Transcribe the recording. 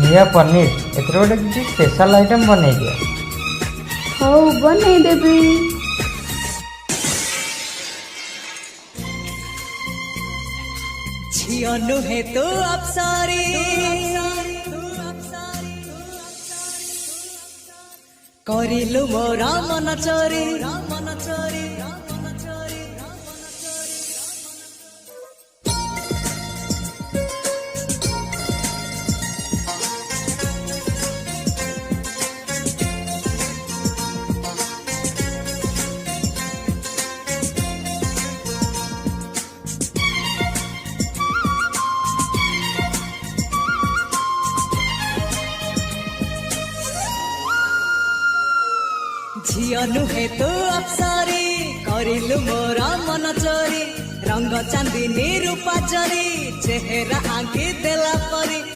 निया पनीर एथर गोटे किसी स्पेशल आइटम बनै दिया। हौ बनै देबी। झिया नुहे तो अप्सरी करिलु मोरा मन चोरी झिया नुहे तो अप्सरी करिलु मोरा मन चोरी रंग चांदी रूपा चोरी चेहरा आंखी देला परी।